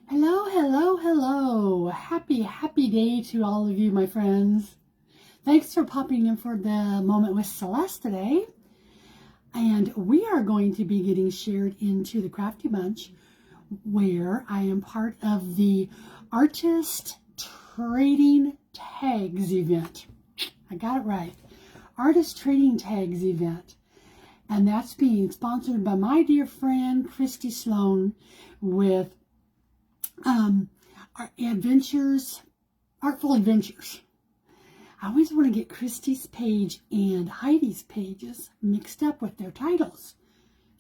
Hello, hello, hello. Happy day to all of you, my friends. Thanks for popping in for the Moment with Celeste today. And we are going to be getting shared into the Crafty Bunch, where I am part of the Artist Trading Tags event. I got it right. Artist Trading Tags event. And that's being sponsored by my dear friend, Christy Sloan, with our Artful Adventures. I always want to get Christy's page and Heidi's pages mixed up with their titles.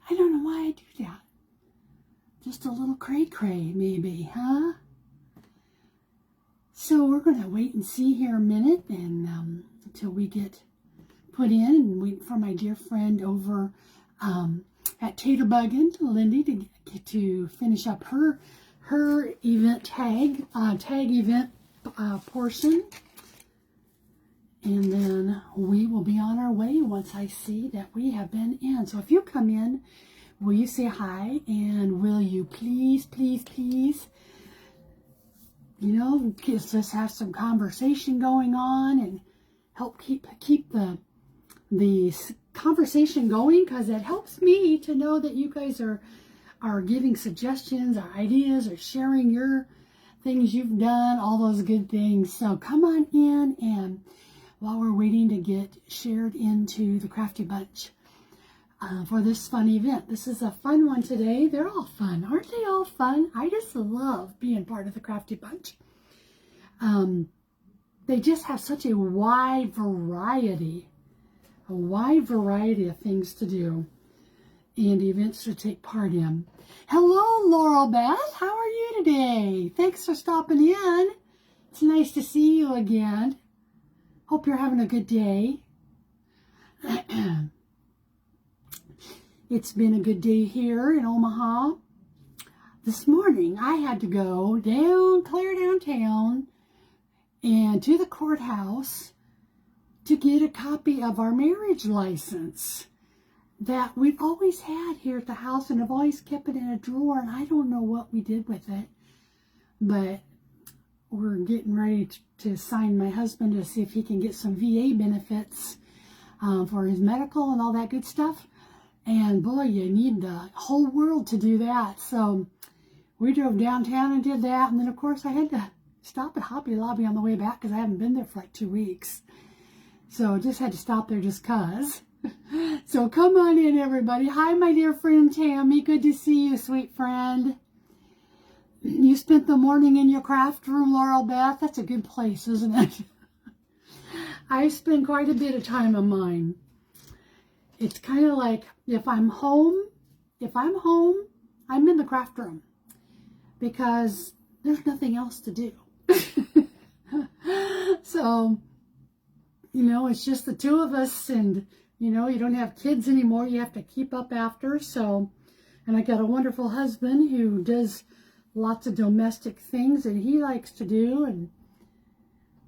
I don't know why I do that. Just a little cray-cray, maybe, huh? So we're going to wait and see here a minute and until we get put in and wait for my dear friend over at Taterbuggin, Lindy, to finish up her event tag event portion, and then we will be on our way once I see that we have been in. So if you come in, will you say hi, and will you please, just have some conversation going on and help keep the conversation going, because it helps me to know that you guys are giving suggestions or ideas or sharing your things you've done, all those good things. So come on in, and while we're waiting to get shared into the Crafty Bunch for this fun event. This is a fun one today. They're all fun. Aren't they all fun? I just love being part of the Crafty Bunch. They just have such a wide variety of things to do and events to take part in. Hello, Laurel Beth. How are you today? Thanks for stopping in. It's nice to see you again. Hope you're having a good day. It's been a good day here in Omaha. This morning, I had to go clear downtown and to the courthouse to get a copy of our marriage license that we've always had here at the house, and I've always kept it in a drawer, and I don't know what we did with it, but we're getting ready to sign my husband to see if he can get some VA benefits for his medical and all that good stuff. And boy, you need the whole world to do that. So we drove downtown and did that, and then of course I had to stop at Hobby Lobby on the way back because I haven't been there for like 2 weeks. So I just had to stop there just cause. So come on in, everybody. Hi, my dear friend Tammy. Good to see you, sweet friend. You spent the morning in your craft room, Laurel Beth. That's a good place, isn't it? I spend quite a bit of time on mine. It's kind of like if I'm home, I'm in the craft room because there's nothing else to do. So, it's just the two of us, and you don't have kids anymore. You have to keep up after. So, and I got a wonderful husband who does lots of domestic things that he likes to do. And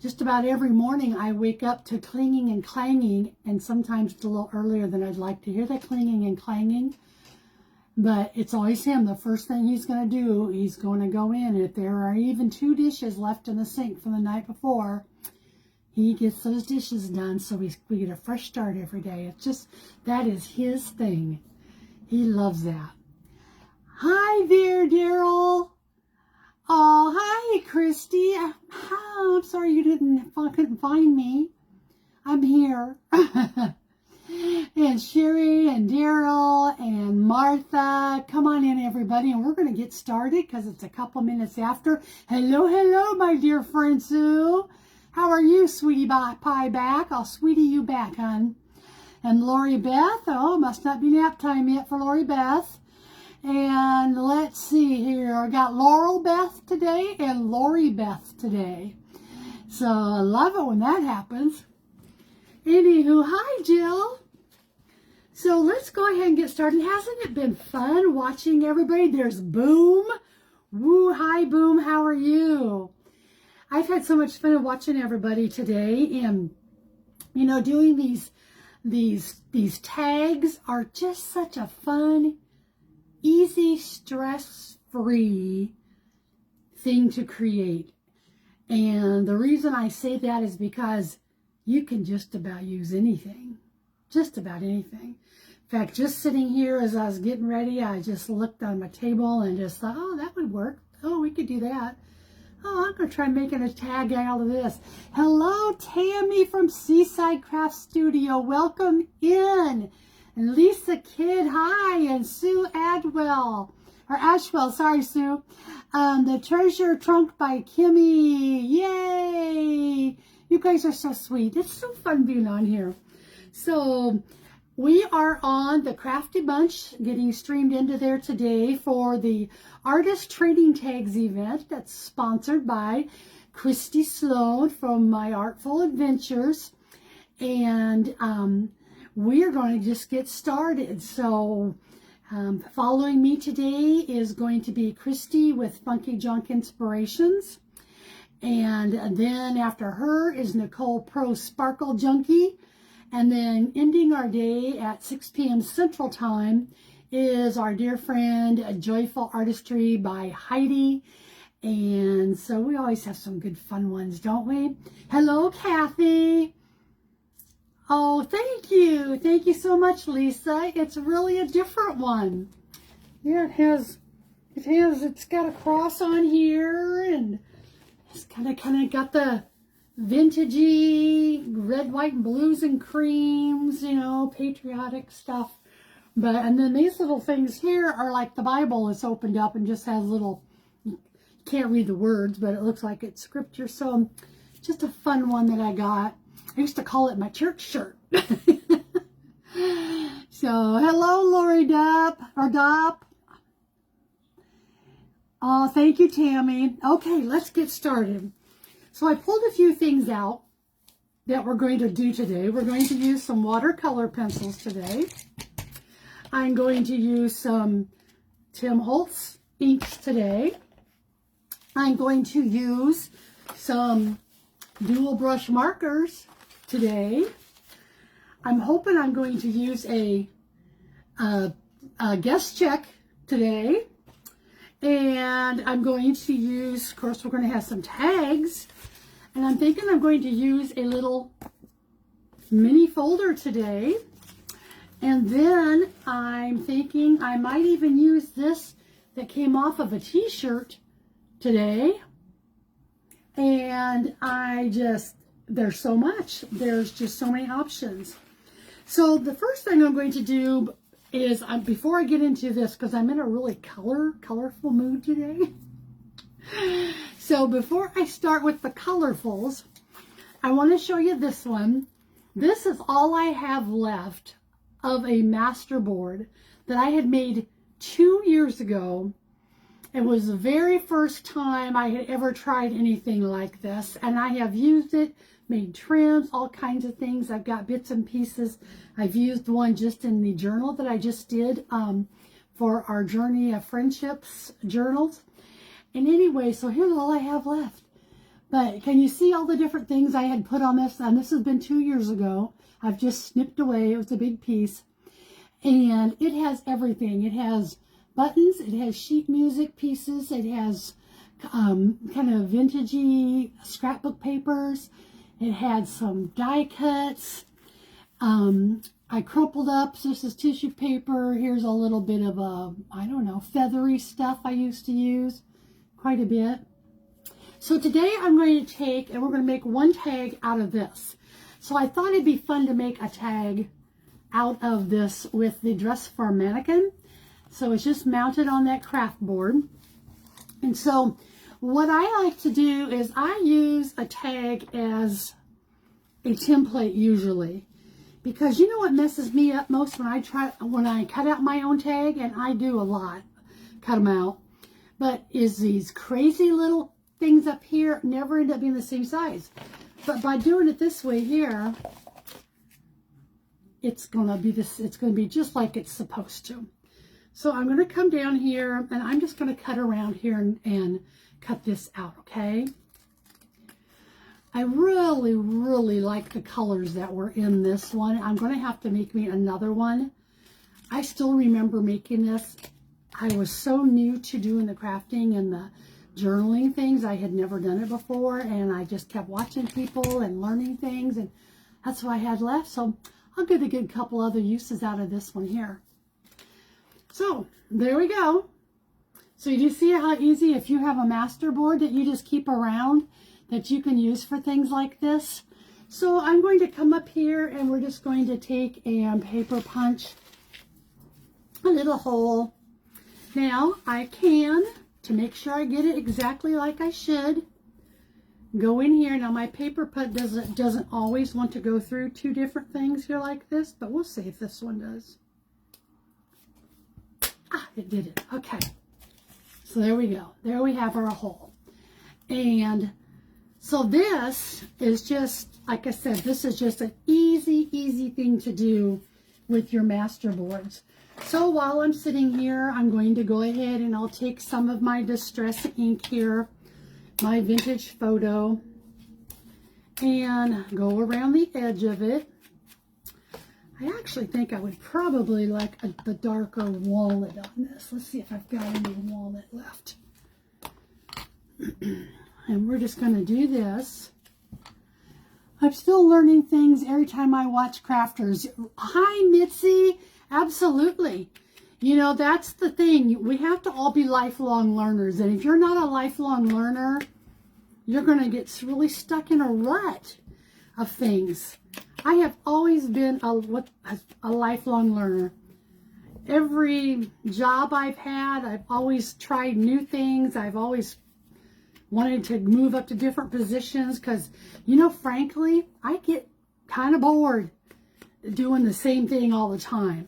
just about every morning I wake up to clinging and clanging, and sometimes it's a little earlier than I'd like to hear that clinging and clanging. But it's always him. The first thing he's going to do, he's going to go in. And if there are even 2 dishes left in the sink from the night before, he gets those dishes done, so we get a fresh start every day. It's just, that is his thing. He loves that. Hi there, Daryl. Oh, hi, Christy. Oh, I'm sorry you couldn't find me. I'm here. And Sherry and Daryl and Martha. Come on in, everybody, and we're going to get started because it's a couple minutes after. Hello, my dear friend Sue. How are you, sweetie pie back? I'll sweetie you back, hon. And Lori Beth. Oh, must not be nap time yet for Lori Beth. And let's see here. I got Laurel Beth today and Lori Beth today. So I love it when that happens. Anywho, hi, Jill. So let's go ahead and get started. Hasn't it been fun watching everybody? There's Boom. Woo, hi, Boom. How are you? I've had so much fun watching everybody today, and doing these tags are just such a fun, easy, stress-free thing to create. And the reason I say that is because you can just about use anything. Just about anything. In fact, just sitting here as I was getting ready, I just looked on my table and just thought, oh, that would work. Oh, we could do that. Oh, I'm going to try making a tag out of this. Hello, Tammy from Seaside Craft Studio. Welcome in. And Lisa Kidd, hi. And Sue Adwell. Or Ashwell, sorry, Sue. The Treasure Trunk by Kimmy. Yay. You guys are so sweet. It's so fun being on here. So we are on the Crafty Bunch, getting streamed into there today for the Artist Trading Tags event that's sponsored by Christy Sloan from My Artful Adventures. And we're going to just get started. So following me today is going to be Christy with Funky Junk Inspirations. And then after her is Nicole Pro Sparkle Junkie. And then ending our day at 6 p.m. Central Time is our dear friend Joyful Artistry by Heidi. And so we always have some good fun ones, don't we? Hello, Kathy. Oh, thank you. Thank you so much, Lisa. It's really a different one. Yeah, it's got a cross on here, and it's kind of got the vintagey red, white, and blues and creams, you know, patriotic stuff. And then these little things here are like the Bible is opened up and just has little, you can't read the words, but it looks like it's scripture. So just a fun one that I got. I used to call it my church shirt. So hello, Lori Dopp. Oh, thank you, Tammy. Okay, let's get started. So I pulled a few things out that we're going to do today. We're going to use some watercolor pencils today. I'm going to use some Tim Holtz inks today. I'm going to use some dual brush markers today. I'm hoping I'm going to use a guest check today. And I'm going to use, of course, we're going to have some tags. And I'm thinking I'm going to use a little mini folder today. And then I'm thinking I might even use this that came off of a t-shirt today. And there's so much. There's just so many options. So the first thing I'm going to do is, before I get into this, because I'm in a really colorful mood today. So before I start with the colorfuls, I want to show you this one. This is all I have left of a masterboard that I had made 2 years ago. It was the very first time I had ever tried anything like this, and I have used it, made trims, all kinds of things. I've got bits and pieces. I've used one just in the journal that I just did for our Journey of Friendships journals. And anyway, so here's all I have left. But can you see all the different things I had put on this? And this has been 2 years ago. I've just snipped away. It was a big piece. And it has everything. It has buttons. It has sheet music pieces. It has kind of vintagey scrapbook papers. It had some die cuts. I crumpled up. So this is tissue paper. Here's a little bit of I don't know, feathery stuff I used to use quite a bit. So today I'm going to take, and we're going to make one tag out of this. So I thought it'd be fun to make a tag out of this with the Dress for Mannequin. So it's just mounted on that craft board. And so what I like to do is I use a tag as a template usually. Because you know what messes me up most when I cut out my own tag, and I do a lot, cut them out, but is these crazy little things up here never end up being the same size. But by doing it this way here, it's gonna be just like it's supposed to. So I'm gonna come down here and I'm just gonna cut around here and cut this out, okay? I really, really like the colors that were in this one. I'm gonna have to make me another one. I still remember making this. I was so new to doing the crafting and the journaling things. I had never done it before, and I just kept watching people and learning things, and that's what I had left. So I'll get a good couple other uses out of this one here. So there we go. So you do see how easy, if you have a master board that you just keep around, that you can use for things like this. So I'm going to come up here, and we're just going to take and paper punch a little hole. Now I can, to make sure I get it exactly like I should, go in here. Now my paper punch doesn't always want to go through two different things here like this, but we'll see if this one does. Ah, it did it. Okay. So there we go. There we have our hole. And so this is just, like I said, this is just an easy thing to do with your master boards. So while I'm sitting here, I'm going to go ahead and I'll take some of my Distress ink here, my vintage photo, and go around the edge of it. I actually think I would probably like the darker walnut on this. Let's see if I've got any walnut left. And we're just going to do this. I'm still learning things every time I watch crafters. Hi, Mitzi. Absolutely. You know, that's the thing. We have to all be lifelong learners. And if you're not a lifelong learner, you're going to get really stuck in a rut of things. I have always been a lifelong learner. Every job I've had, I've always tried new things. I've always wanted to move up to different positions because, you know, frankly, I get kind of bored doing the same thing all the time.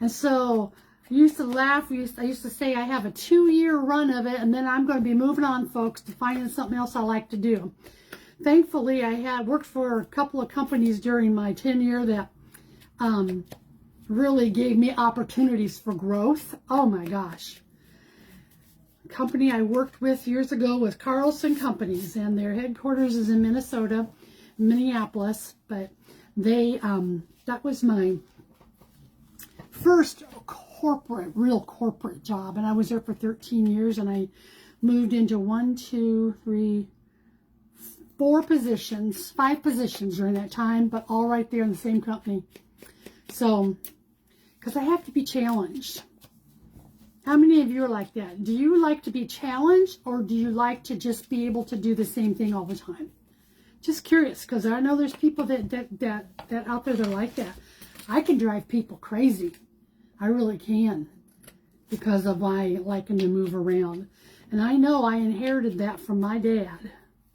And so I used to laugh. I used to say I have a 2-year run of it, and then I'm going to be moving on, folks, to finding something else I like to do. Thankfully, I had worked for a couple of companies during my tenure that really gave me opportunities for growth. Oh my gosh. The company I worked with years ago was Carlson Companies, and their headquarters is in Minnesota, Minneapolis, but they, that was my first real corporate job, and I was there for 13 years, and I moved into 5 positions during that time, but all right there in the same company. So, because I have to be challenged. How many of you are like that? Do you like to be challenged, or do you like to just be able to do the same thing all the time? Just curious, because I know there's people that out there that are like that. I can drive people crazy. I really can, because of my liking to move around. And I know I inherited that from my dad.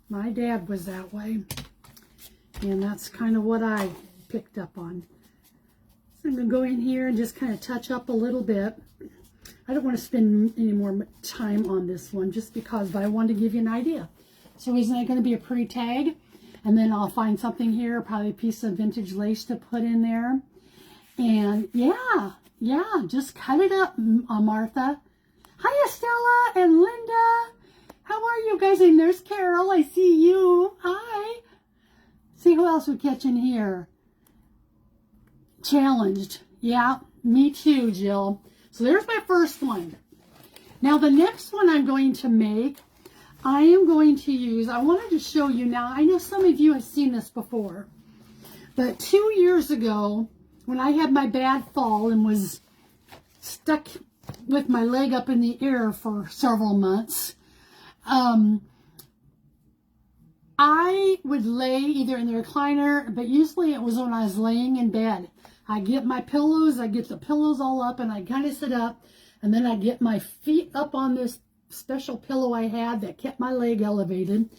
My dad was that way, and that's kind of what I picked up on. So I'm going to go in here and just kind of touch up a little bit. I don't want to spend any more time on this one just because, but I wanted to give you an idea. So isn't it going to be a pretty tag? And then I'll find something here, probably a piece of vintage lace to put in there. And yeah, just cut it up, Martha. Hi, Estella and Linda. How are you guys? And there's Carol. I see you. Hi. See who else would catch in here. Challenged. Yeah, me too, Jill. So there's my first one. Now the next one I'm going to make, I am going to use, I wanted to show you now, I know some of you have seen this before, but 2 years ago, when I had my bad fall and was stuck with my leg up in the air for several months, I would lay either in the recliner, but usually it was when I was laying in bed. I get my pillows, I get the pillows all up, and I kind of sit up, and then I get my feet up on this special pillow I had that kept my leg elevated,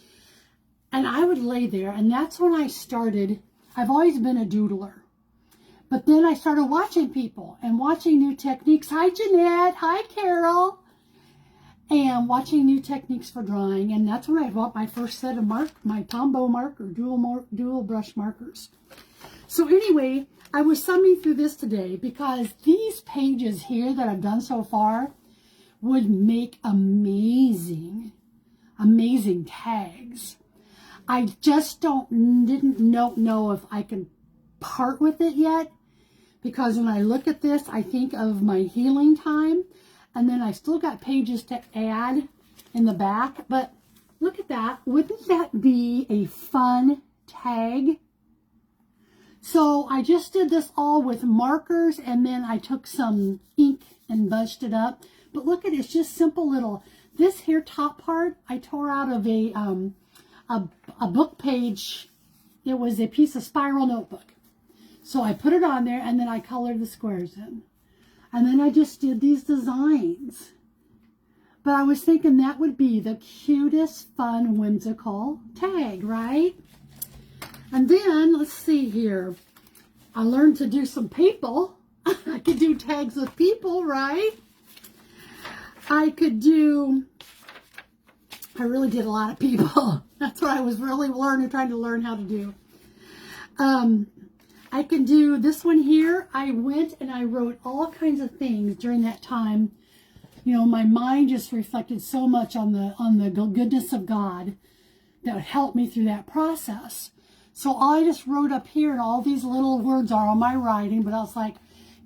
and I would lay there, and that's when I started. I've always been a doodler, but then I started watching people and watching new techniques. Hi, Jeanette. Hi, Carol. And watching new techniques for drawing, and that's when I bought my first set of my Tombow marker, dual brush markers. So anyway, I was thumbing through this today because these pages here that I've done so far would make amazing tags. I just didn't know if I can part with it yet, because when I look at this, I think of my healing time. And then I still got pages to add in the back. But look at that. Wouldn't that be a fun tag? So I just did this all with markers, and then I took some ink and bunched it up. But look at it, it's just simple little, this here top part I tore out of a book page. It was a piece of spiral notebook. So I put it on there, and then I colored the squares in. And then I just did these designs. But I was thinking that would be the cutest, fun, whimsical tag, right? And then, let's see here. I learned to do some people. I could do tags with people, right? I really did a lot of people. That's what I was really trying to learn how to do. I can do this one here. I went and I wrote all kinds of things during that time. You know, my mind just reflected so much on the goodness of God that helped me through that process. So I just wrote up here, and all these little words are on my writing, but I was like,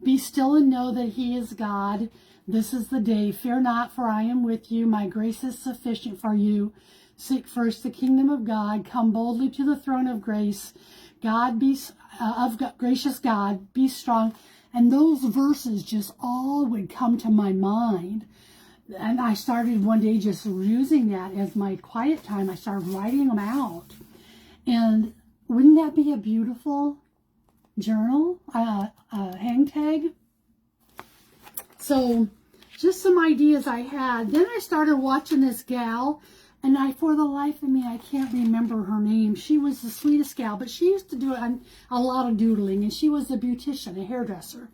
be still and know that he is God. This is the day. Fear not, for I am with you. My grace is sufficient for you. Seek first the kingdom of God. Come boldly to the throne of grace. Gracious God, be strong. And those verses just all would come to my mind. And I started one day just using that as my quiet time. I started writing them out. And wouldn't that be a beautiful journal, hang tag? So just some ideas I had. Then I started watching this gal, and for the life of me, I can't remember her name. She was the sweetest gal, but she used to do a lot of doodling, and she was a beautician, a hairdresser.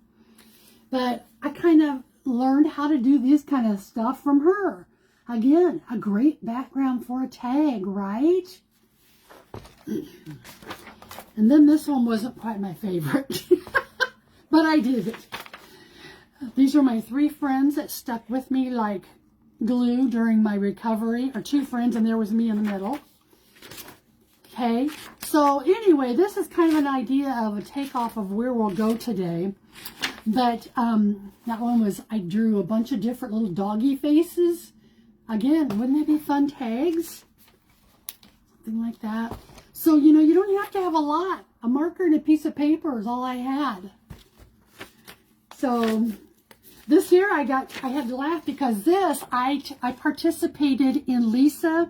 But I kind of learned how to do this kind of stuff from her. Again, a great background for a tag, right? And then this one wasn't quite my favorite, but I did it. These are my 3 friends that stuck with me like glue during my recovery, or 2 friends, and there was me in the middle. Okay, so anyway, this is kind of an idea of a takeoff of where we'll go today. But that one was, I drew a bunch of different little doggy faces. Again, wouldn't they be fun tags? Something like that. So, you know, you don't have to have a lot. A marker and a piece of paper is all I had. So this here, I had to laugh because this, I participated in Lisa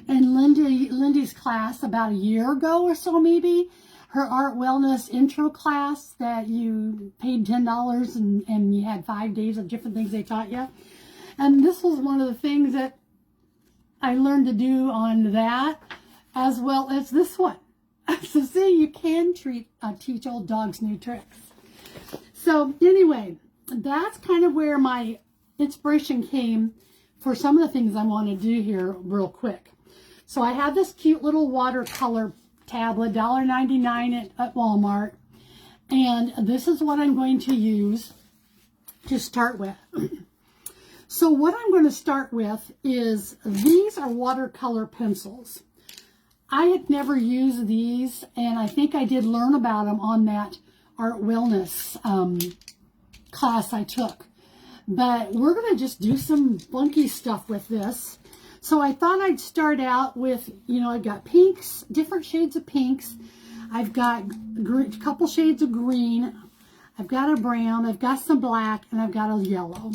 and Lindy's class about a year ago or so, maybe. Her art wellness intro class that you paid $10 and you had 5 days of different things they taught you. And this was one of the things that I learned to do on that, as well as this one. So see, you can teach old dogs new tricks. So anyway, that's kind of where my inspiration came for some of the things I want to do here real quick. So I have this cute little watercolor tablet, $1.99 at Walmart. And this is what I'm going to use to start with. So what I'm going to start with is, these are watercolor pencils. I had never used these, and I think I did learn about them on that art wellness class I took. But we're going to just do some funky stuff with this. So I thought I'd start out with, you know, I've got pinks, different shades of pinks. I've got a couple shades of green. I've got a brown. I've got some black, and I've got a yellow.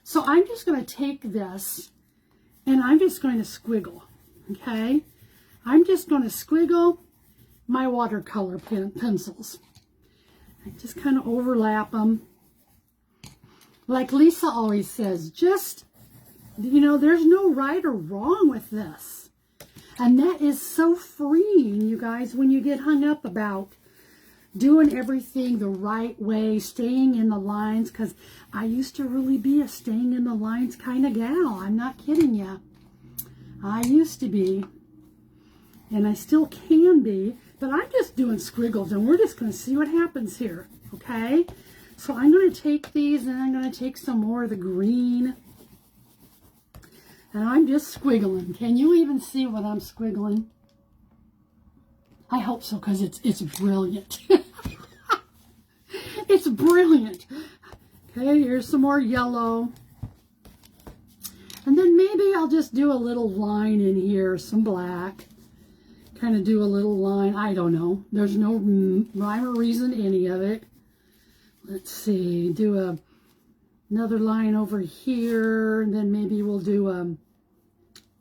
So I'm just going to take this, and I'm just going to squiggle, okay? I'm just going to squiggle my watercolor pencils. I just kind of overlap them. Like Lisa always says, just, you know, there's no right or wrong with this. And that is so freeing, you guys, when you get hung up about doing everything the right way, staying in the lines, because I used to really be a staying in the lines kind of gal. I'm not kidding you. I used to be, and I still can be, but I'm just doing squiggles, and we're just going to see what happens here, okay? So I'm going to take these, and I'm going to take some more of the green, and I'm just squiggling. Can you even see what I'm squiggling? I hope so, because it's brilliant. It's brilliant. Okay, here's some more yellow. And then maybe I'll just do a little line in here, some black. Kind of do a little line. I don't know. There's no rhyme or reason to any of it. Let's see. Do another line over here. And then maybe we'll do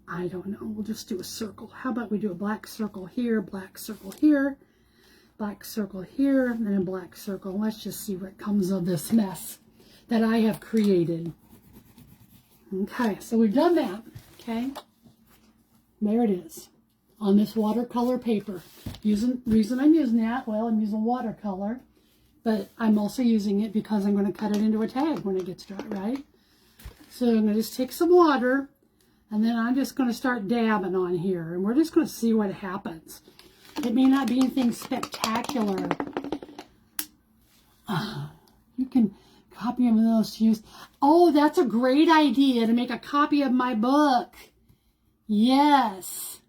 I don't know. We'll just do a circle. How about we do a black circle here, black circle here, black circle here, and a black circle. Let's just see what comes of this mess that I have created. Okay, so we've done that. Okay, there it is on this watercolor paper. Reason I'm using that, well, I'm using watercolor, but I'm also using it because I'm going to cut it into a tag when it gets dry, right? So I'm going to just take some water, and then I'm just going to start dabbing on here, and we're just going to see what happens. It may not be anything spectacular. You can copy of those to use. Oh, that's a great idea to make a copy of my book. Yes.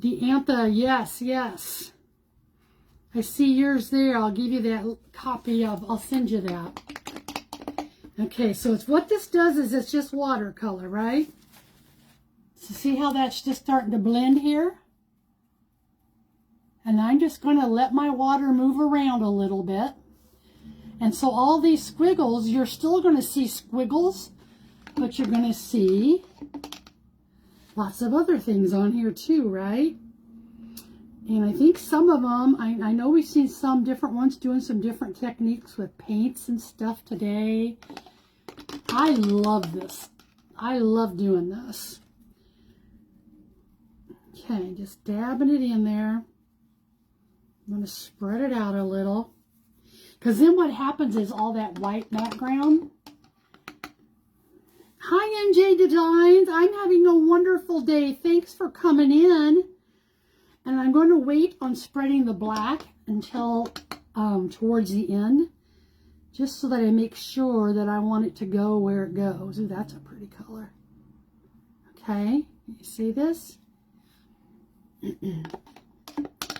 Deantha, yes, yes. I see yours there. I'll give you that copy of, I'll send you that. Okay, so it's what this does is it's just watercolor, right? So see how that's just starting to blend here? And I'm just going to let my water move around a little bit. And so all these squiggles, you're still going to see squiggles, but you're going to see lots of other things on here too, right? And I think some of them, I know we've seen some different ones doing some different techniques with paints and stuff today. I love this. I love doing this. Okay, just dabbing it in there. I'm going to spread it out a little. Because then what happens is all that white background. Hi, MJ Designs. I'm having a wonderful day. Thanks for coming in. And I'm going to wait on spreading the black until towards the end. Just so that I make sure that I want it to go where it goes. Ooh, that's a pretty color. Okay, you see this?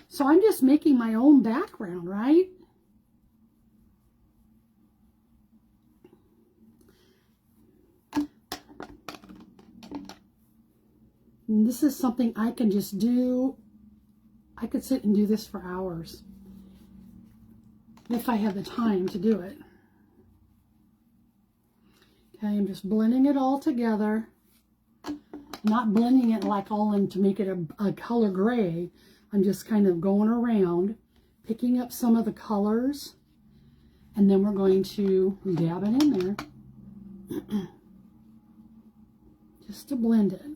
So I'm just making my own background, right? And this is something I can just do. I could sit and do this for hours if I have the time to do it. Okay, I'm just blending it all together. Not blending it like all in to make it a color gray. I'm just kind of going around, picking up some of the colors, and then we're going to dab it in there. Just to blend it.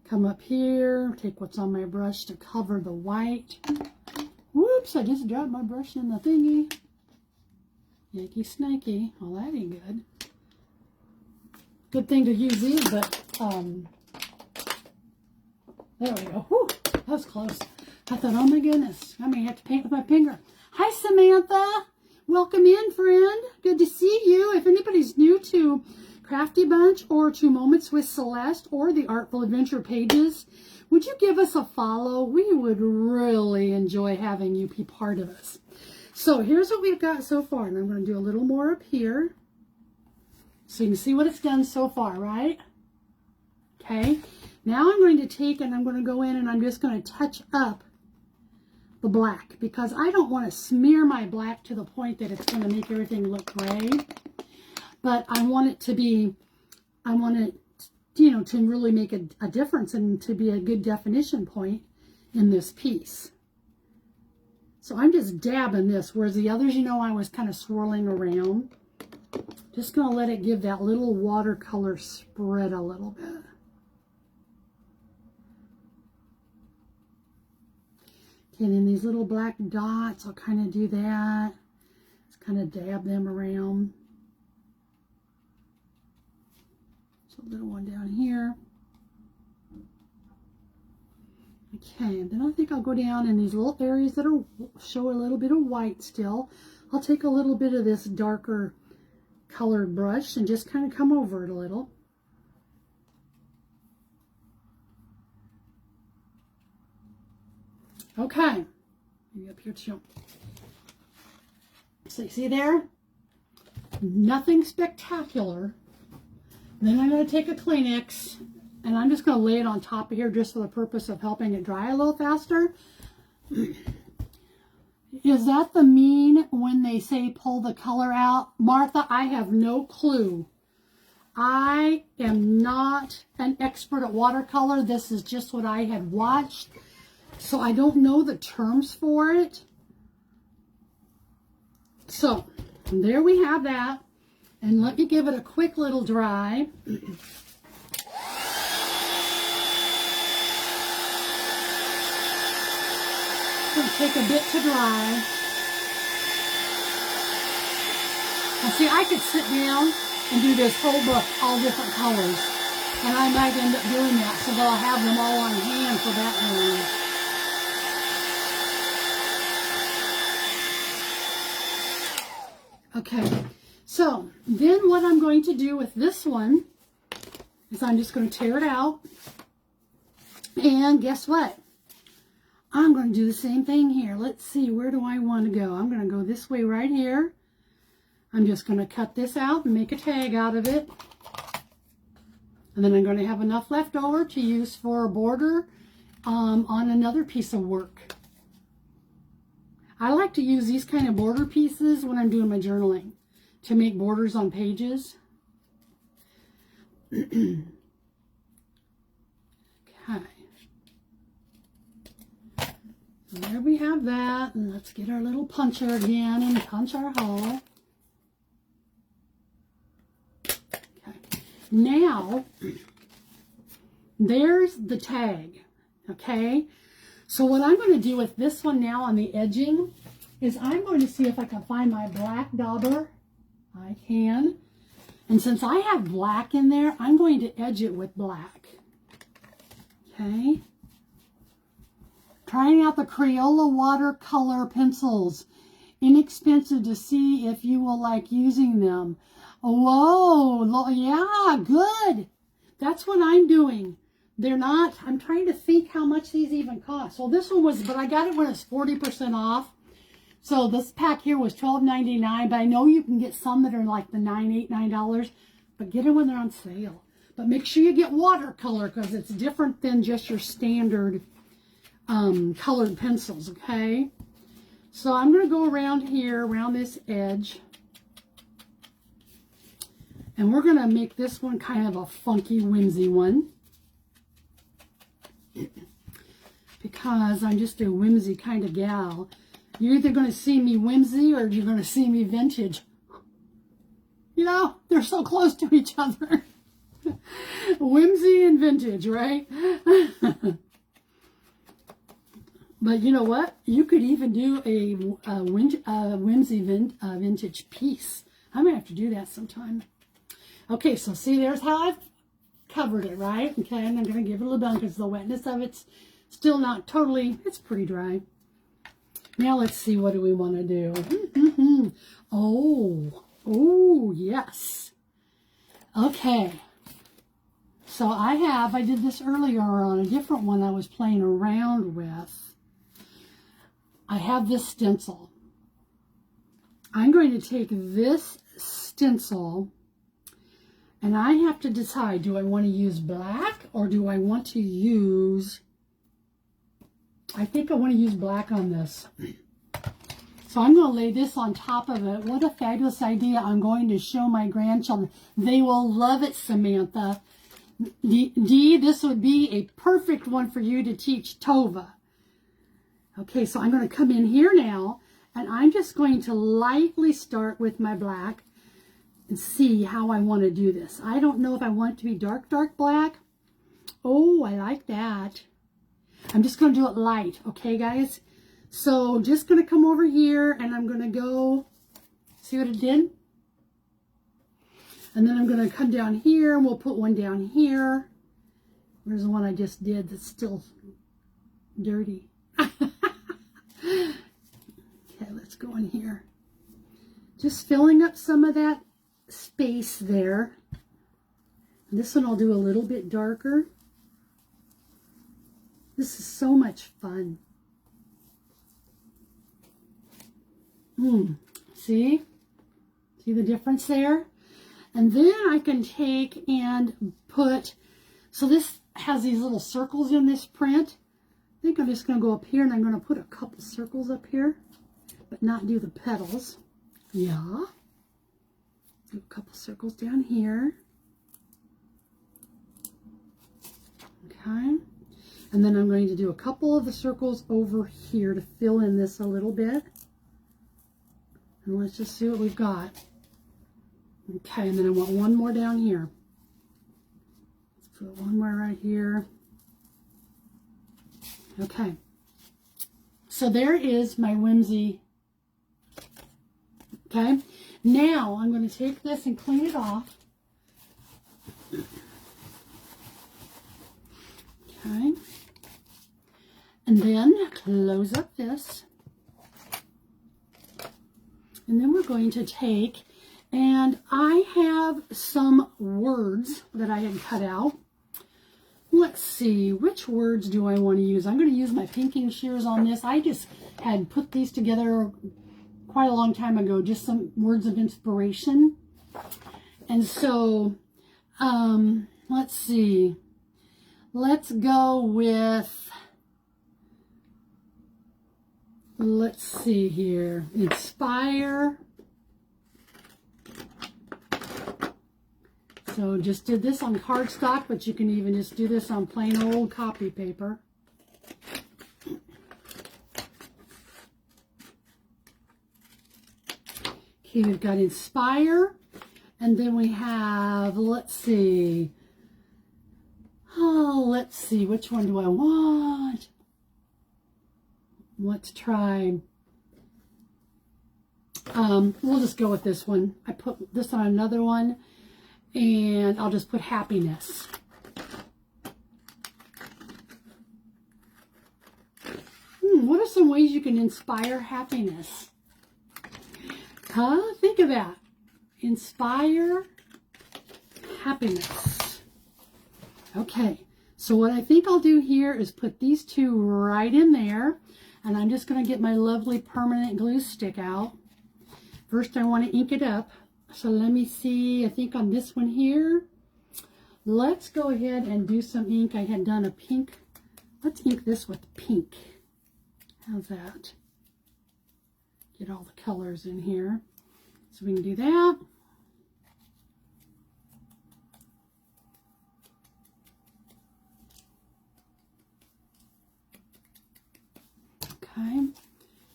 Come up here, take what's on my brush to cover the white. Whoops, I just dropped my brush in the thingy. Yakey snaky. Well, that ain't good. Good thing to use these, but, there we go. Whew, that was close. I thought, oh my goodness, I may have to paint with my finger. Hi, Samantha. Welcome in, friend. Good to see you. If anybody's new to Crafty Bunch or to Moments with Celeste or the Artful Adventure pages, would you give us a follow? We would really enjoy having you be part of us. So here's what we've got so far, and I'm going to do a little more up here so you can see what it's done so far, right? Okay, now I'm going to take and I'm going to go in and I'm just going to touch up the black because I don't want to smear my black to the point that it's going to make everything look gray. But I want it to be, I want it, you know, to really make a difference and to be a good definition point in this piece. So I'm just dabbing this, whereas the others, you know, I was kind of swirling around. Just going to let it give that little watercolor spread a little bit. Okay, and then these little black dots, I'll kind of do that. Just kind of dab them around. A little one down here. Okay, and then I think I'll go down in these little areas that are show a little bit of white still. I'll take a little bit of this darker colored brush and just kind of come over it a little. Okay, maybe up here too. So you see there? Nothing spectacular. Then I'm going to take a Kleenex and I'm just going to lay it on top of here just for the purpose of helping it dry a little faster. Is that the mean when they say pull the color out? Martha, I have no clue. I am not an expert at watercolor. This is just what I had watched. So I don't know the terms for it. So there we have that. And let me give it a quick little dry. It'll take a bit to dry. Now see, I could sit down and do this whole book, all different colors. And I might end up doing that so that I'll have them all on hand for that one. Okay, so then what I'm going to do with this one is I'm just going to tear it out. And guess what? I'm going to do the same thing here. Let's see, where do I want to go? I'm going to go this way right here. I'm just going to cut this out and make a tag out of it. And then I'm going to have enough left over to use for a border on another piece of work. I like to use these kind of border pieces when I'm doing my journaling to make borders on pages. Okay. So there we have that. And let's get our little puncher again and punch our hole. Now, there's the tag, okay? So what I'm going to do with this one now on the edging is I'm going to see if I can find my black dauber. I can. And since I have black in there, I'm going to edge it with black. Okay? Trying out the Crayola watercolor pencils. Inexpensive to see if you will like using them. Whoa, yeah, good. That's what I'm doing. They're not, I'm trying to think how much these even cost. Well, this one was, but I got it when it's 40% off. So this pack here was $12.99, but I know you can get some that are like the $8, $9, but get them when they're on sale. But make sure you get watercolor because it's different than just your standard colored pencils, okay? So I'm going to go around here, around this edge. And we're going to make this one kind of a funky, whimsy one. Because I'm just a whimsy kind of gal. You're either going to see me whimsy or you're going to see me vintage. You know, they're so close to each other. Whimsy and vintage, right? But you know what? You could even do a whimsy vintage piece. I'm going to have to do that sometime. Okay, so see, there's how I've covered it, right? Okay, and I'm going to give it a little done because the wetness of it's still not totally, it's pretty dry. Now let's see, what do we want to do? Oh, yes. Okay. So I did this earlier on a different one I was playing around with. I have this stencil. I'm going to take this stencil and I have to decide, do I want to use black or do I want to use, I think I want to use black on this. So I'm going to lay this on top of it. What a fabulous idea. I'm going to show my grandchildren. They will love it, Samantha. Dee, this would be a perfect one for you to teach Tova. Okay, so I'm going to come in here now, and I'm just going to lightly start with my black and see how I want to do this. I don't know if I want it to be dark, dark black. Oh, I like that. I'm just going to do it light, okay, guys? So just going to come over here, and I'm going to go, see what it did? And then I'm going to come down here, and we'll put one down here. Where's the one I just did that's still dirty? Okay, let's go in here. Just filling up some of that space there. This one I'll do a little bit darker. This is so much fun. See? See the difference there? And then I can take and put, so this has these little circles in this print. I think I'm just going to go up here and I'm going to put a couple circles up here, but not do the petals. Yeah. Do a couple circles down here. Okay. And then I'm going to do a couple of the circles over here to fill in this a little bit. And let's just see what we've got. Okay, and then I want one more down here. Let's put one more right here. Okay. So there is my whimsy. Okay. Now I'm going to take this and clean it off. Okay. And then close up this. And then we're going to take, and I have some words that I had cut out. Let's see, which words do I want to use? I'm going to use my pinking shears on this. I just had put these together quite a long time ago, just some words of inspiration. And so, let's see. Let's go with, let's see here, inspire. So just did this on cardstock, but you can even just do this on plain old copy paper. Okay, we've got inspire, and then we have, let's see, which one do I want? Let's try, we'll just go with this one. I put this on another one, and I'll just put happiness. What are some ways you can inspire happiness? Think of that. Inspire happiness. Okay, so what I think I'll do here is put these two right in there, and I'm just going to get my lovely permanent glue stick out. First, I want to ink it up. So let me see, I think on this one here, let's go ahead and do some ink. I had done a pink. Let's ink this with pink. How's that? Get all the colors in here. So we can do that. Okay, and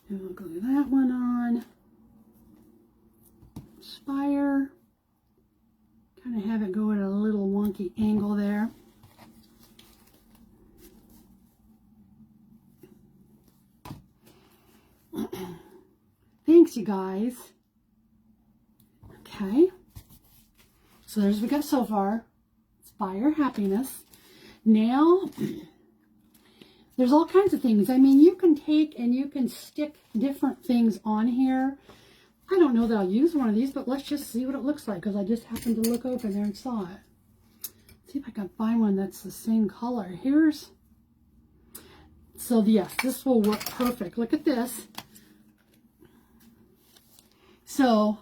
we'll glue that one on. Inspire. Kind of have it go at a little wonky angle there. Thanks, you guys. Okay. So there's what we got so far. Inspire happiness. Now, there's all kinds of things. I mean, you can take and you can stick different things on here. I don't know that I'll use one of these, but let's just see what it looks like, because I just happened to look over there and saw it. See if I can find one that's the same color. Here's, so yes, this will work perfect. Look at this. So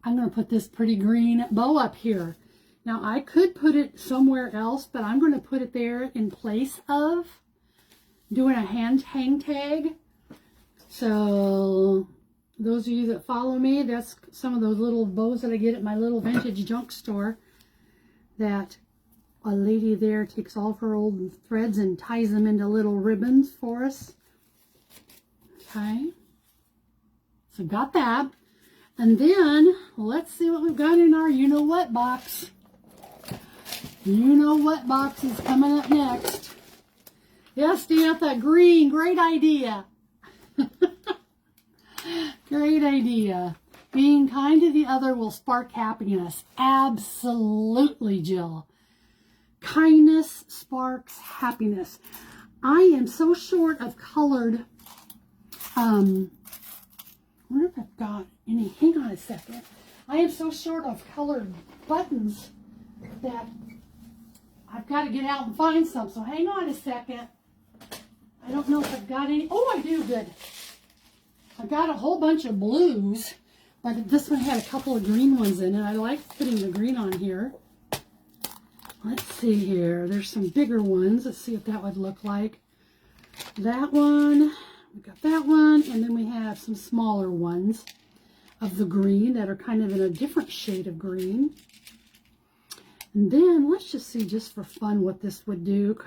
I'm going to put this pretty green bow up here. Now I could put it somewhere else, but I'm going to put it there in place of doing a hand hang tag. So those of you that follow me, that's some of those little bows that I get at my little vintage junk store, that a lady there takes all of her old threads and ties them into little ribbons for us. Okay, so got that. And then let's see what we've got in our you-know-what box. You-know-what box is coming up next. Yes, Diantha, green, great idea. Great idea. Being kind to the other will spark happiness. Absolutely, Jill. Kindness sparks happiness. I am so short of colored, I wonder if I've got any, hang on a second. I am so short of colored buttons that I've got to get out and find some. So hang on a second. I don't know if I've got any. Oh, I do, good. I've got a whole bunch of blues, But this one had a couple of green ones in it. I like putting the green on here. Let's see here. There's some bigger ones. Let's see what that would look like. That one. We've got that one. And then we have some smaller ones of the green that are kind of in a different shade of green. And then let's just see, just for fun, what this would do.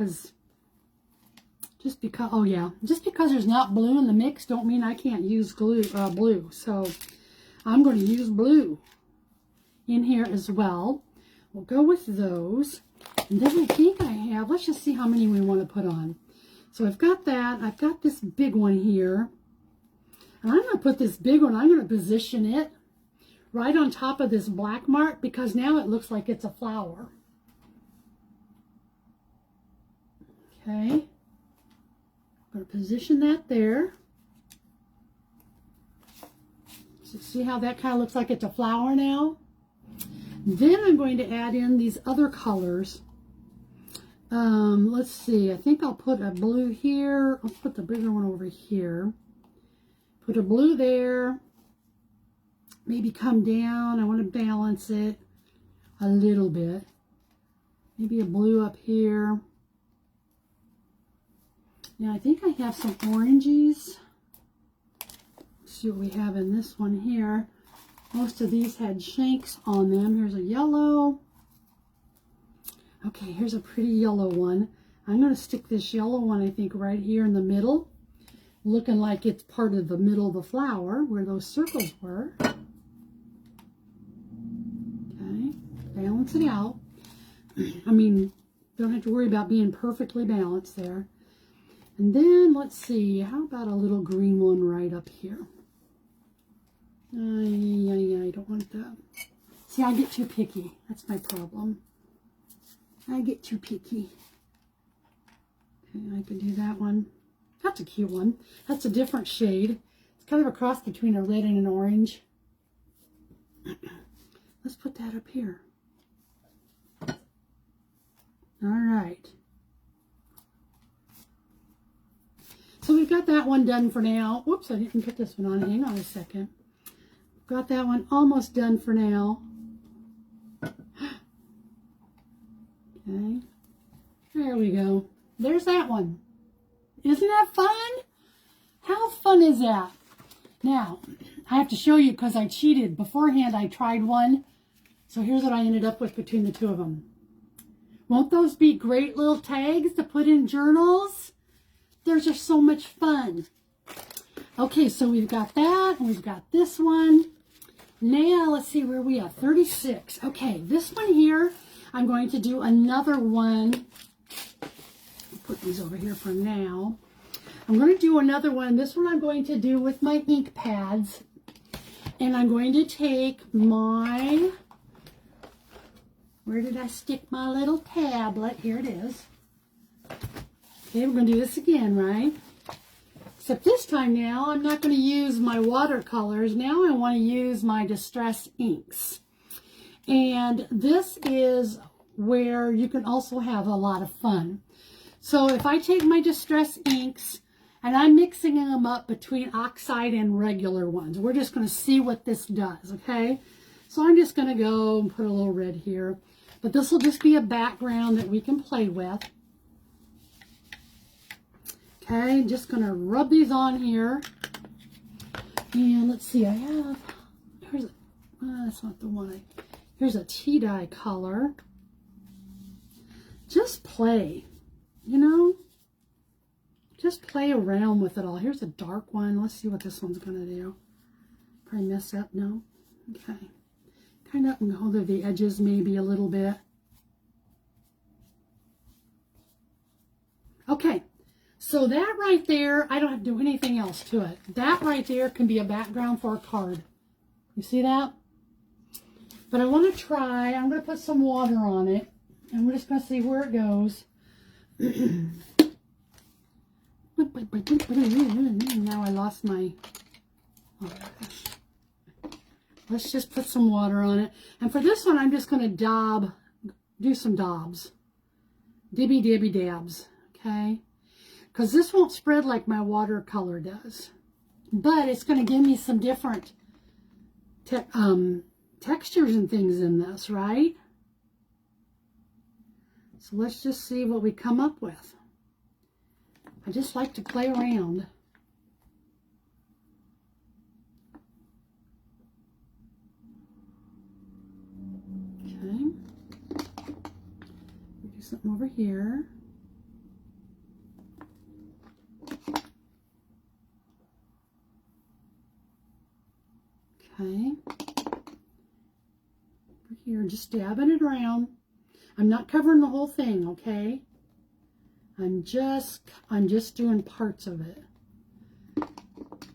Just because there's not blue in the mix don't mean I can't use blue. So I'm going to use blue in here as well. We'll go with those. And then I think I have, let's just see how many we want to put on. So I've got that. I've got this big one here. And I'm going to put this big one, I'm going to position it right on top of this black mark because now it looks like it's a flower. Okay. I'm going to position that there. So see how that kind of looks like it's a flower now? Then I'm going to add in these other colors. Let's see. I think I'll put a blue here. I'll put the bigger one over here. Put a blue there. Maybe come down. I want to balance it a little bit. Maybe a blue up here. Now I think I have some oranges. Let's see what we have in this one here. Most of these had shanks on them. Here's a yellow. Okay, here's a pretty yellow one. I'm going to stick this yellow one, I think, right here in the middle, looking like it's part of the middle of the flower where those circles were. Okay, balance it out. I mean, don't have to worry about being perfectly balanced there. And then, let's see, how about a little green one right up here? I don't want that. See, I get too picky. That's my problem. I get too picky. Okay, I can do that one. That's a cute one. That's a different shade. It's kind of a cross between a red and an orange. Let's put that up here. All right. So we've got that one done for now. Whoops, I didn't put this one on. Hang on a second. Got that one almost done for now. Okay. There we go. There's that one. Isn't that fun? How fun is that? Now, I have to show you because I cheated. Beforehand, I tried one. So here's what I ended up with between the two of them. Won't those be great little tags to put in journals? Those are so much fun. Okay, so we've got that, and we've got this one. Now, let's see where we are. 36. Okay, this one here, I'm going to do another one. I'll put these over here for now. I'm going to do another one. This one I'm going to do with my ink pads. And I'm going to take my, where did I stick my little tablet? Here it is. Okay, we're going to do this again, right? Except this time now, I'm not going to use my watercolors. Now I want to use my Distress inks. And this is where you can also have a lot of fun. So if I take my Distress inks, and I'm mixing them up between oxide and regular ones. We're just going to see what this does, okay? So I'm just going to go and put a little red here. But this will just be a background that we can play with. Okay, just going to rub these on here. And let's see, I have, here's a, that's not the one. Here's a tea dye color. Just play, you know? Just play around with it all. Here's a dark one. Let's see what this one's going to do. Probably mess up, no? Okay. Kind of go over the edges maybe a little bit. Okay. So that right there, I don't have to do anything else to it. That right there can be a background for a card. You see that? But I want to try, I'm going to put some water on it. And we're just going to see where it goes. Now I lost my, oh gosh. Let's just put some water on it. And for this one, I'm just going to do some daubs. Dibby dibby dabs, okay? Because this won't spread like my watercolor does. But it's going to give me some different textures and things in this, right? So let's just see what we come up with. I just like to play around. Okay. Do something over here. Okay. Over here, just dabbing it around. I'm not covering the whole thing, okay? I'm just doing parts of it.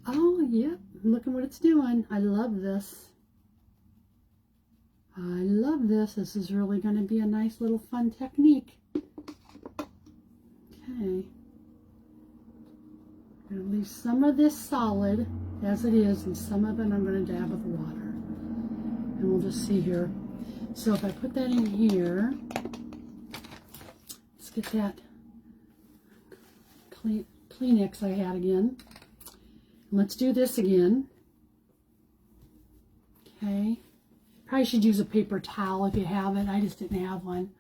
Oh, yep. Look at what it's doing. I love this. I love this. This is really going to be a nice little fun technique. Okay. I'm going to leave some of this solid as it is, and some of it I'm going to dab with water. And we'll just see here. So if I put that in here, let's get that Kleenex I had again. Let's do this again. Okay. Probably should use a paper towel if you have it. I just didn't have one.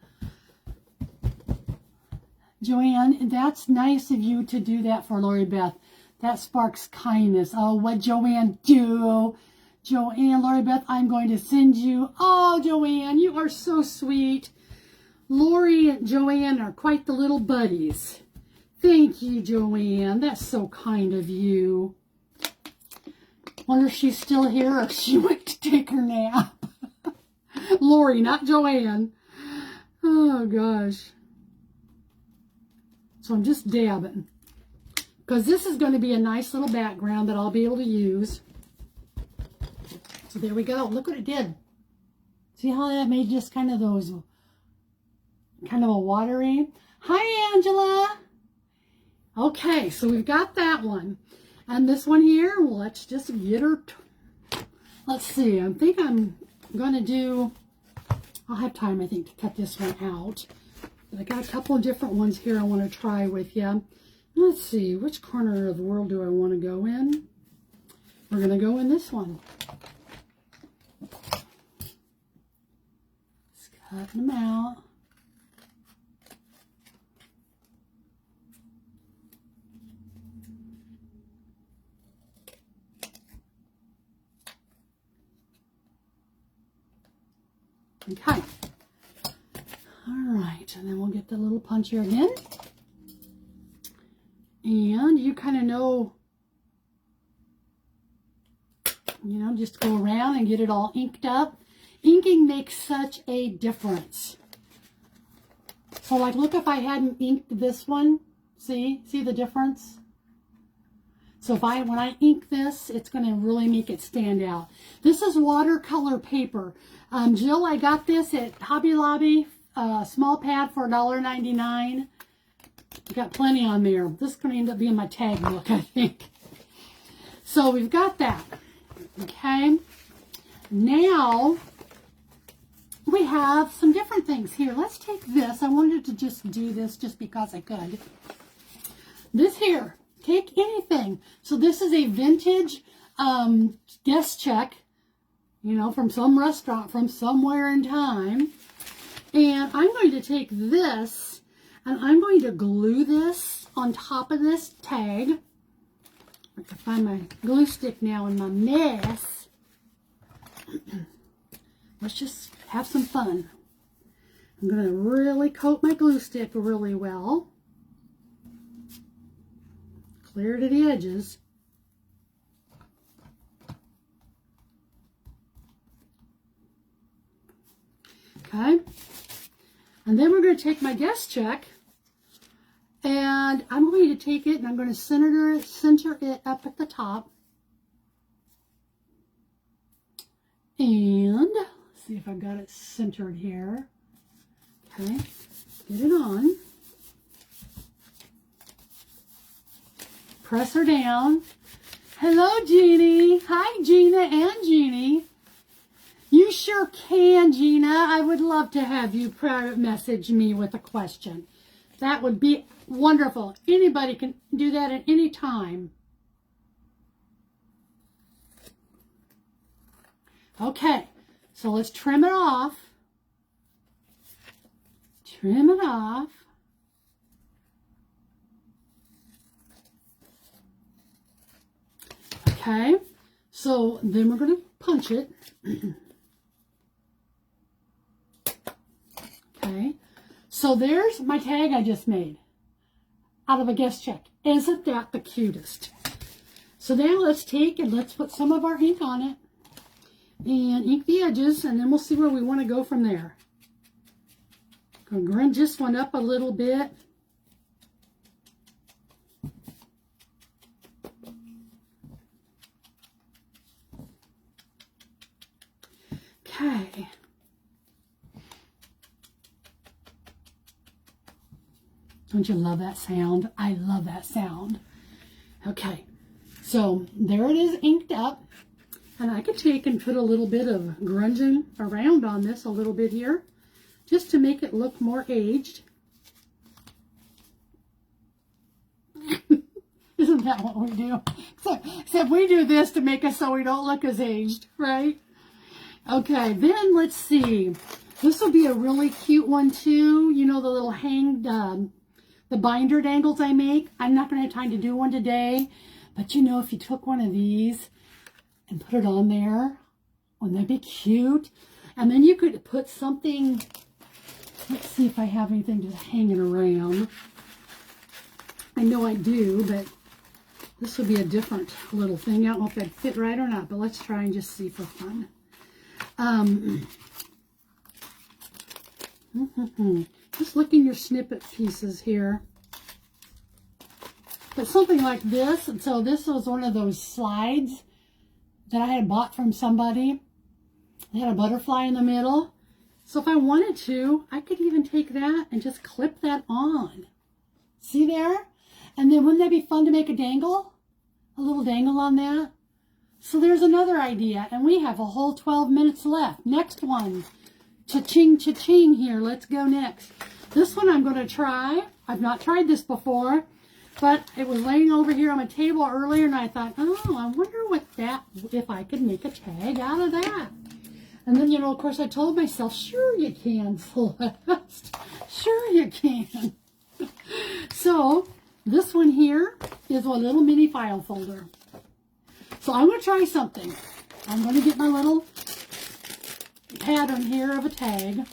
Joanne, that's nice of you to do that for Lori Beth. That sparks kindness. Oh, what Joanne do? Joanne, Lori Beth, I'm going to send you. Oh, Joanne, you are so sweet. Lori and Joanne are quite the little buddies. Thank you, Joanne. That's so kind of you. Wonder if she's still here or if she went to take her nap. Lori, not Joanne. Oh, gosh. So I'm just dabbing. Because this is going to be a nice little background that I'll be able to use. So there we go. Look what it did. See how that made just kind of those, kind of a watery. Hi, Angela. Okay, so we've got that one. And this one here, let's just get her. Let's see. I think I'm going to do, I'll have time, I think, to cut this one out. But I got a couple of different ones here I want to try with you. Let's see, which corner of the world do I want to go in? We're going to go in this one. Just cutting them out. Okay. All right, and then we'll get the little puncher again. And you kind of know, you know, just go around and get it all inked up. Inking makes such a difference. So like, look, if I hadn't inked this one, see the difference? So if when I ink this, it's going to really make it stand out. This is watercolor paper. Jill, I got this at Hobby Lobby, small pad for $1.99. Got plenty on there. This is going to end up being my tag book, I think. So we've got that. Okay. Now we have some different things here. Let's take this. I wanted to just do this just because I could. This here. Take anything. So this is a vintage guest check, you know, from some restaurant from somewhere in time. And I'm going to take this and I'm going to glue this on top of this tag. I can find my glue stick now in my mess. Let's just have some fun. I'm going to really coat my glue stick really well. Clear to the edges. Okay. And then we're going to take my guest check and I'm going to take it and I'm going to center it up at the top. And let's see if I've got it centered here. Okay. Get it on. Press her down. Hello, Jeannie. Hi, Gina and Jeannie. You sure can, Gina. I would love to have you private message me with a question. That would be wonderful. Anybody can do that at any time. Okay, so let's trim it off. Trim it off. Okay, so then we're going to punch it. Okay, so there's my tag I just made out of a guest check. Isn't that the cutest? So now let's take and let's put some of our ink on it and ink the edges, and then we'll see where we want to go from there. Going to grunge this one up a little bit. Okay. Don't you love that sound? I love that sound. Okay, so there it is inked up. And I could take and put a little bit of grunging around on this a little bit here, just to make it look more aged. Isn't that what we do? Except we do this to make us so we don't look as aged, right? Okay, then let's see. This will be a really cute one too. You know the little hanged, the binder dangles I make. I'm not going to have time to do one today, but you know if you took one of these and put it on there, wouldn't that be cute? And then you could put something, let's see if I have anything just hanging around. I know I do, but this would be a different little thing. I don't know if that'd fit right or not, but let's try and just see for fun. Just look in your snippet pieces here. But something like this, and so this was one of those slides that I had bought from somebody. They had a butterfly in the middle. So if I wanted to, I could even take that and just clip that on. See there? And then wouldn't that be fun to make a dangle? A little dangle on that? So there's another idea, and we have a whole 12 minutes left. Next one. Cha-ching, cha-ching here. Let's go next. This one I'm going to try. I've not tried this before, but it was laying over here on my table earlier, and I thought, oh, I wonder if I could make a tag out of that. And then, you know, of course, I told myself, sure you can, Celeste. Sure you can. So this one here is a little mini file folder. So I'm going to try something. I'm going to get my little pattern here of a tag.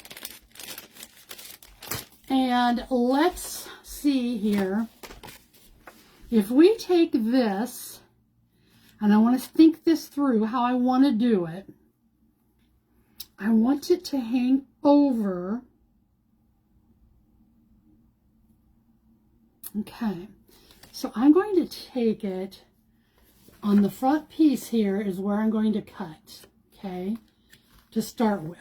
And let's see here. If we take this, and I want to think this through, how I want to do it. I want it to hang over. Okay. So I'm going to take it on the front piece here is where I'm going to cut, okay, to start with.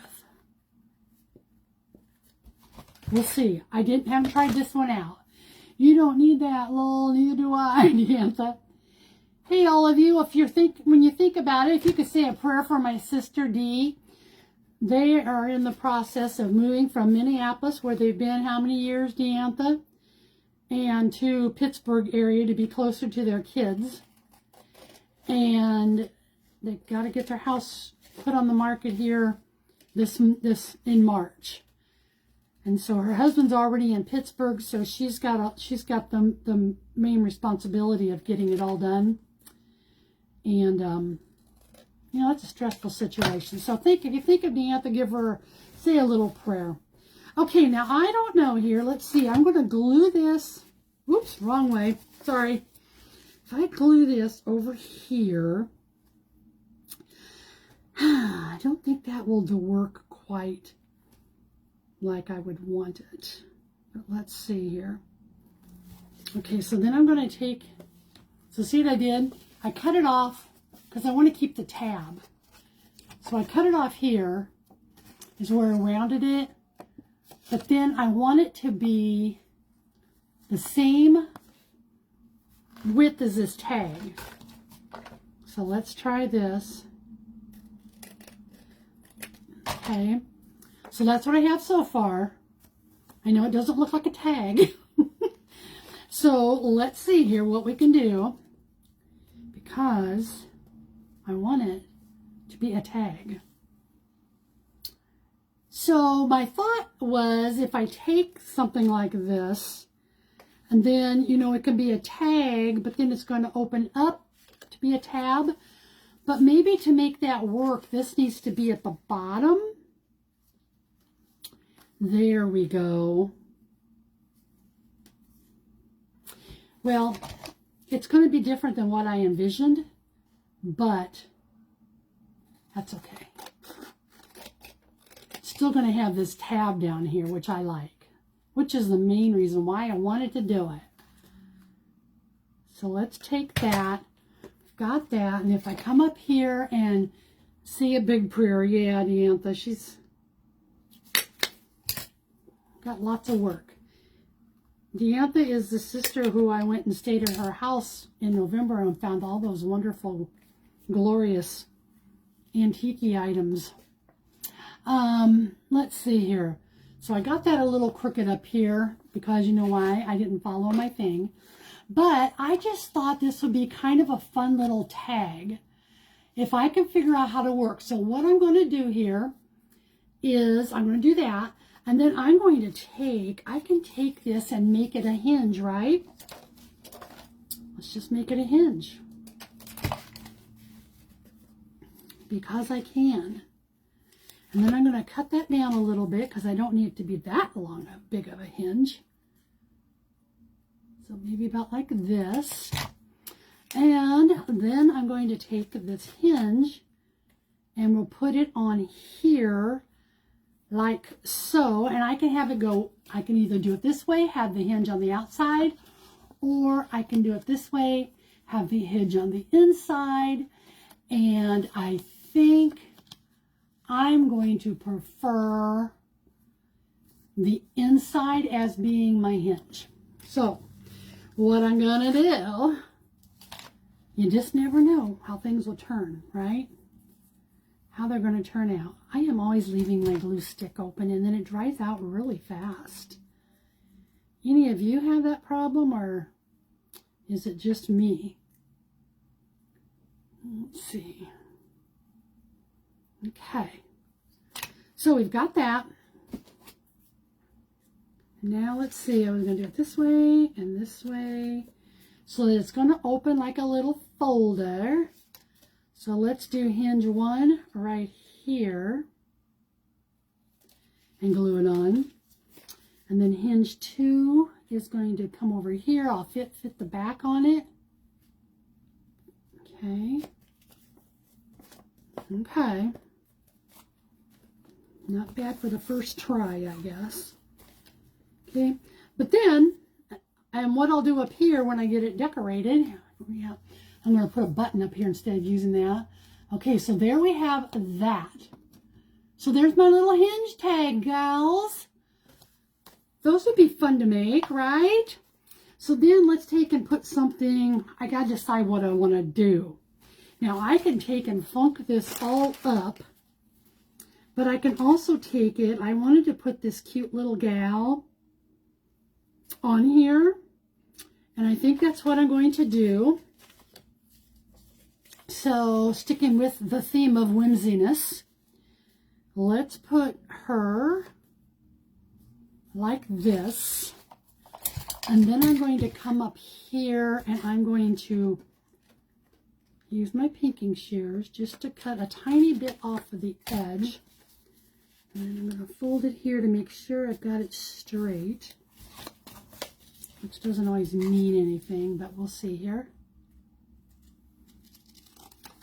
We'll see. I haven't tried this one out. You don't need that, lol, neither do I, Diantha. Hey, all of you, when you think about it, if you could say a prayer for my sister Dee. They are in the process of moving from Minneapolis, where they've been how many years, Diantha? And to Pittsburgh area to be closer to their kids. And they've got to get their house put on the market here this in March. And so her husband's already in Pittsburgh, so she's got the main responsibility of getting it all done. And you know, it's a stressful situation. So if you think of Diantha, say a little prayer. Okay, now I don't know here. Let's see. I'm going to glue this. Whoops, wrong way. Sorry. If I glue this over here, I don't think that will work quite like I would want it. But let's see here. Okay, so then I'm going to take, so see what I did? I cut it off because I want to keep the tab. So I cut it off here, is where I rounded it. But then I want it to be the same width as this tag. So let's try this. Okay, so that's what I have so far. I know it doesn't look like a tag. So let's see here what we can do, because I want it to be a tag. So my thought was, if I take something like this, and then, you know, it can be a tag, but then it's going to open up to be a tab. But maybe to make that work, this needs to be at the bottom. There we go. Well, it's going to be different than what I envisioned, but that's okay. Still going to have this tab down here, which I like, which is the main reason why I wanted to do it. So let's take that. Got that. And if I come up here and see a big prayer, yeah, Diantha, she's got lots of work. Diantha is the sister who I went and stayed at her house in November and found all those wonderful, glorious antique items. Let's see here. So I got that a little crooked up here because you know why? I didn't follow my thing. But I just thought this would be kind of a fun little tag if I can figure out how to work. So what I'm going to do here is I'm going to do that. And then I'm going to take, I can take this and make it a hinge, right? Let's just make it a hinge. Because I can. And then I'm going to cut that down a little bit because I don't need it to be that long, big of a hinge. So maybe about like this. And then I'm going to take this hinge and we'll put it on here like so. And I can have it go, I can either do it this way, have the hinge on the outside, or I can do it this way, have the hinge on the inside. And I think I'm going to prefer the inside as being my hinge. So what I'm gonna do, you just never know how things will turn, right? How they're gonna turn out. I am always leaving my glue stick open and then it dries out really fast. Any of you have that problem, or is it just me? Let's see. Okay. So we've got that. Now let's see, I was going to do it this way and this way. So that it's going to open like a little folder. So let's do hinge 1 right here. And glue it on. And then hinge 2 is going to come over here. I'll fit the back on it. Okay. Okay. Not bad for the first try, I guess. Okay, but then, and what I'll do up here when I get it decorated, yeah, I'm going to put a button up here instead of using that. Okay, so there we have that. So there's my little hinge tag, gals. Those would be fun to make, right? So then let's take and put something, I got to decide what I want to do. Now I can take and funk this all up, but I can also take it, I wanted to put this cute little gal on here, and I think that's what I'm going to do. So sticking with the theme of whimsiness, let's put her like this, and then I'm going to come up here and I'm going to use my pinking shears just to cut a tiny bit off of the edge, and then I'm going to fold it here to make sure I've got it straight. Which doesn't always mean anything, but we'll see here.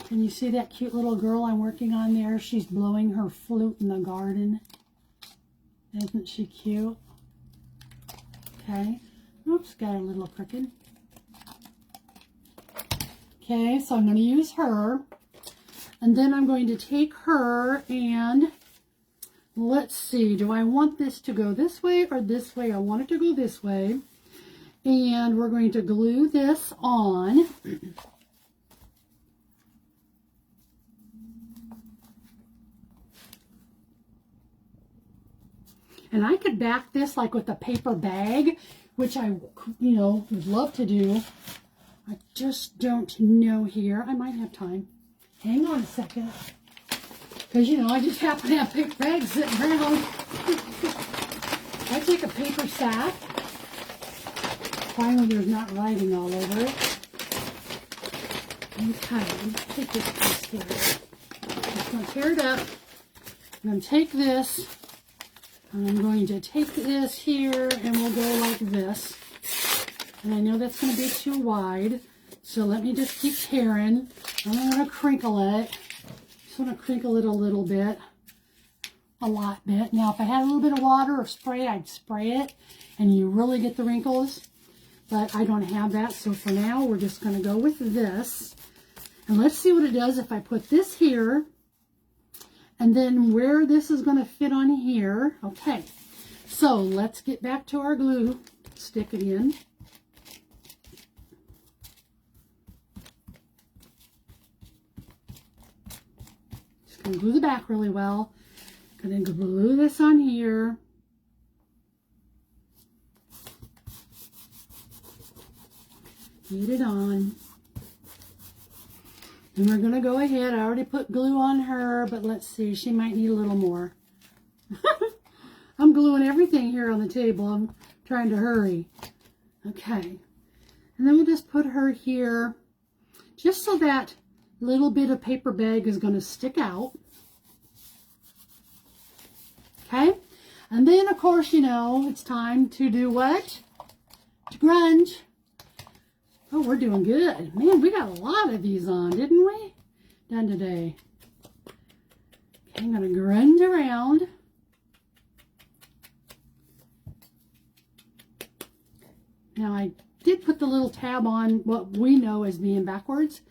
Can you see that cute little girl I'm working on there? She's blowing her flute in the garden. Isn't she cute? Okay. Oops, got a little crooked. Okay, so I'm going to use her. And then I'm going to take her and let's see. Do I want this to go this way or this way? I want it to go this way. And we're going to glue this on. And I could back this like with a paper bag, which I, would love to do. I just don't know here. I might have time. Hang on a second. Because, you know, I just happen to have paper bags sitting around. I take a paper sack. Finally, there's not writing all over it. Okay, let's take this piece here. I'm just going to tear it up. I'm going to take this, and I'm going to take this here, and we'll go like this. And I know that's going to be too wide, so let me just keep tearing. I'm going to crinkle it. Just want to crinkle it a little bit. A lot bit. Now, if I had a little bit of water or spray, I'd spray it, and you really get the wrinkles. But I don't have that, so for now, we're just going to go with this. And let's see what it does if I put this here, and then where this is going to fit on here. Okay, so let's get back to our glue stick again. Just going to glue the back really well. Going to glue this on here. Get it on. And we're going to go ahead. I already put glue on her, but let's see. She might need a little more. I'm gluing everything here on the table. I'm trying to hurry. Okay. And then we'll just put her here just so that little bit of paper bag is going to stick out. Okay. And then, of course, you know, it's time to do what? To grunge. Oh, we're doing good. Man, we got a lot of these on, didn't we? Done today. Okay, I'm going to grunge around. Now, I did put the little tab on what we know as being backwards,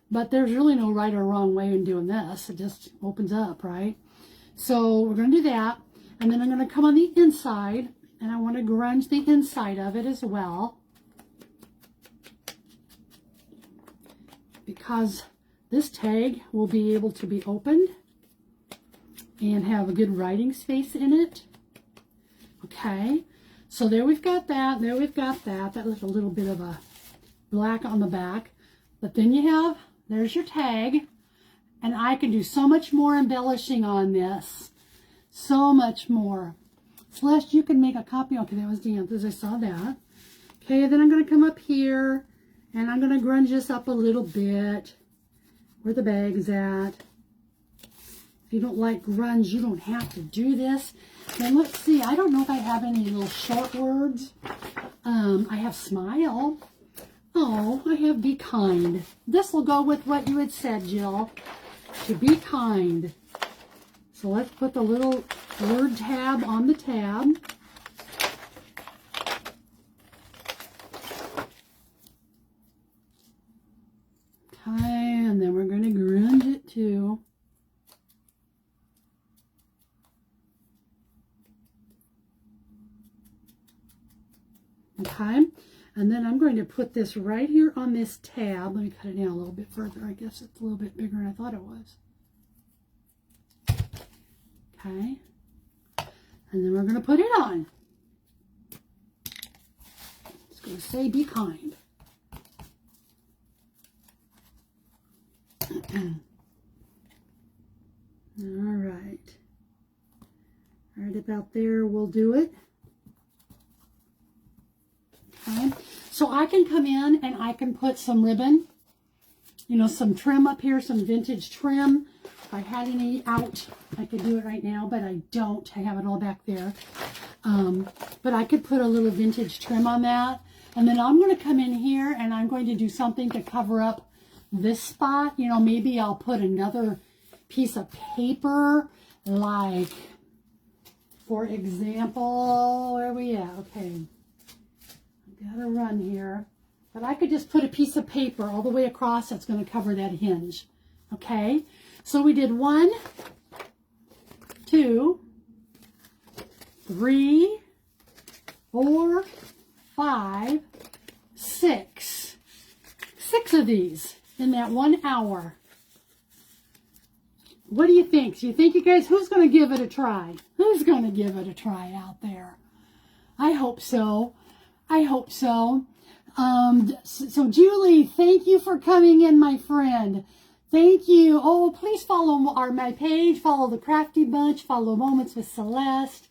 but there's really no right or wrong way in doing this. It just opens up, right? So we're going to do that. And then I'm going to come on the inside, and I want to grunge the inside of it as well. Because this tag will be able to be opened and have a good writing space in it. Okay, so there we've got that. There we've got that. That looks a little bit of a black on the back. But then you have, there's your tag. And I can do so much more embellishing on this. So much more. Celeste, you can make a copy. Okay, that was Diantha's. I saw that. Okay, then I'm going to come up here. And I'm going to grunge this up a little bit where the bag's at. If you don't like grunge, you don't have to do this. Then let's see. I don't know if I have any little short words. I have smile. Oh, I have be kind. This will go with what you had said, Jill. To be kind. So let's put the little word tab on the tab. And then we're going to grunge it too. Okay, and then I'm going to put this right here on this tab. Let me cut it down a little bit further. I guess it's a little bit bigger than I thought it was. Okay, and then we're going to put it on. It's going to say be kind. Right about there, we'll do it. Okay, so I can come in and I can put some ribbon, you know, some trim up here, some vintage trim. If I had any out, I could do it right now, but I don't. I have it all back there. But I could put a little vintage trim on that. And then I'm going to come in here and I'm going to do something to cover up this spot. You know, maybe I'll put another piece of paper, like, for example, where are we at? Okay, I've got to run here. But I could just put a piece of paper all the way across that's going to cover that hinge. Okay, so we did 1, 2, 3, 4, 5, 6. 6 of these in that 1 hour. What do you think? Do you think, you guys, who's going to give it a try? Who's going to give it a try out there? I hope so. I hope so. So Julie, thank you for coming in, my friend. Thank you. Oh, please follow my page, follow the Crafty Bunch, follow Moments with Celeste,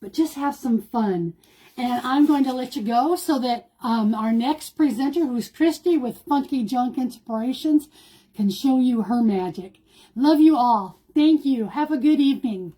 but just have some fun. And I'm going to let you go so that our next presenter, who's Christy with Funky Junk Inspirations, can show you her magic. Love you all. Thank you. Have a good evening.